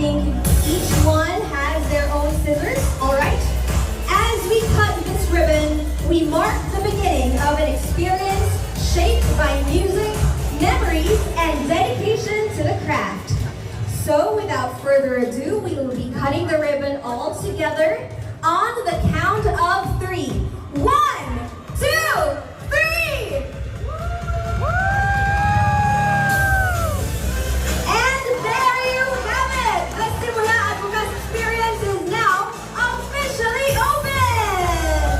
think each one has their own scissors, alright? As we cut this ribbon, we mark the beginning of an experience shaped by music, memories, and dedication to the craft. So without further ado, we will be cutting the ribbon all together on the count of 3. 1, 2, 3! And there you have it! The Simula at Bukas experience is now officially open!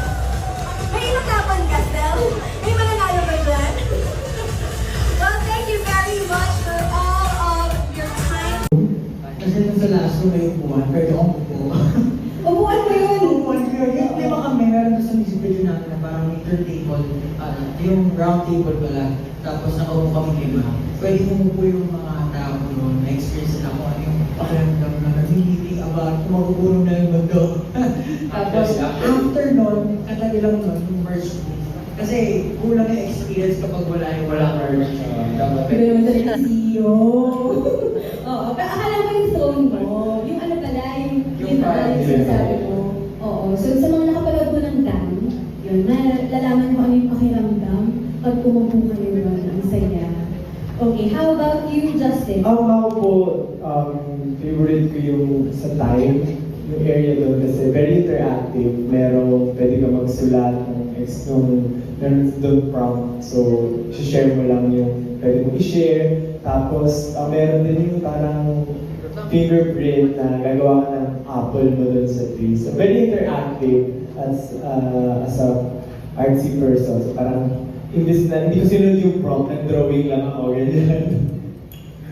May ilakapan ka, Stel? May mananalo ba dyan? Well, thank you very much for all of your time. Kasi nasa laso may upuan, pwede akong upo. Upuan mo yun! Upuan ko yun. Di ba kami, meron doon sa music video natin na parang meter table, yung round table pala, tapos nakaupo kami lima. Pwede umupo yung mga tao doon, na-experience nila kung ano yung pakiramdam na nag-healing about, kumagugulong na yung mundo. Tapos, after nun, katagilang nun, yung merge mo. Kasi, kulang yung experience kapag walang merge. Pero naman talaga CEO. Oo, pero akala mo yung phone mo, yung ano pala, yung sinasabi mo. Oo, so sa mga nakapanood mo ng Dan, yun, nalalaman mo ano yung pakiramdam pag umupo kayo doon, ang saya. Okay, how about you, Justin? Ang ako po, favorite ko yung sa time, yung area doon kasi very interactive. Pwede ka magsulat meron doon prompt. So, share mo lang yung pwede mo i-share. Tapos, meron din yung parang fingerprint na gagawa ka ng apple mo doon sa tree. So, very interactive as a artsy person. So, parang, imbis na hindi ko sinunod yung prompt, nag-drawing lang ako, ganyan.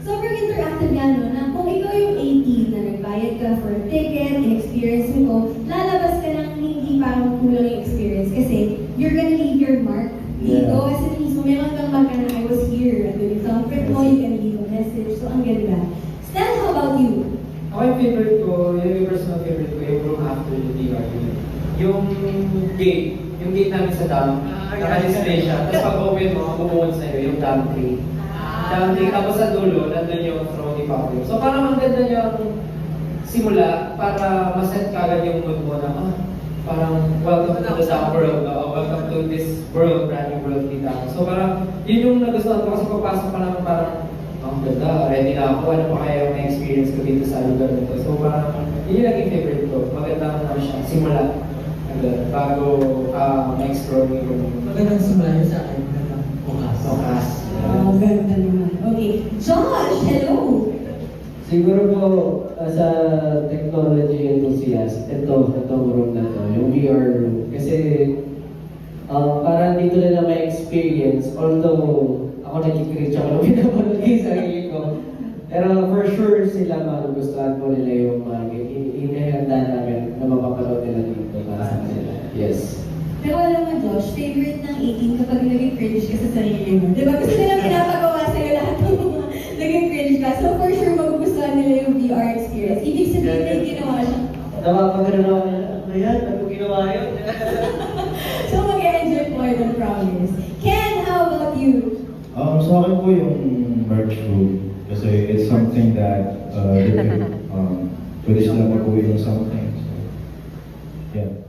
Sobrang interactive nga no, na kung ikaw yung 18 na nagbayad ka for a ticket, in-experience mo, lalabas ka ng hindi parang kulang yung experience kasi you're gonna leave your mark dito. Yeah. Kasi mismo, meron kang marka na I was here, at yung comfort mo, you can leave a message. So, ang ganda. Stan, how about you? Ako yung favorite ko, yung personal favorite ko, yung room after the DR. Yung gate namin sa dam, naka-display siya. Tapos pag-open mo, bubukod sa'yo yung dam tree. Dam tree, tapos sa dulo, nandun yung throne fountain. So parang ang ganda niyang simula para maset kagad yung mood mo na, parang welcome to the dam world, welcome to this world, brand new world dito. So parang, yun yung nagustuhan ko kasi pagpasok pa naman parang, ang ganda, ready na ako, ano pa kaya yung na-experience ko dito sa lugar nito. So parang, yun yung naging favorite ko. Maganda naman siya, simula. Bago ma-explore yung room. Magandang simula yun sa akin, bukas. Oh, ganda naman. Okay. Josh, hello! Siguro po, as a technology enthusiast, itong room na to, yung VR room. Kasi, parang dito nila may experience, although ako nag-cringe ako nung pinapanood yung sarili ko. Pero for sure sila magugustuhan po nila yung mga inihanda namin na mapapanood nila dito para sa kanila. Yes. Pero alam mo, Josh, favorite ng 18 kapag naging cringe ka sa sarili mo. Di ba? Gusto nila pinapagawa sa'yo lahat ng mga naging cringe ka. So for sure, magugustuhan nila yung VR experience. Ibig sabihin na yung ginawa siya. Napapagano ako na, ano yan? Ano ginawa yun? So mag-enjoy po yun, I promise. Ken, how about you? Sa akin po yung merch room kasi it's something that pwede sila mag-uwi ng something. So, yeah.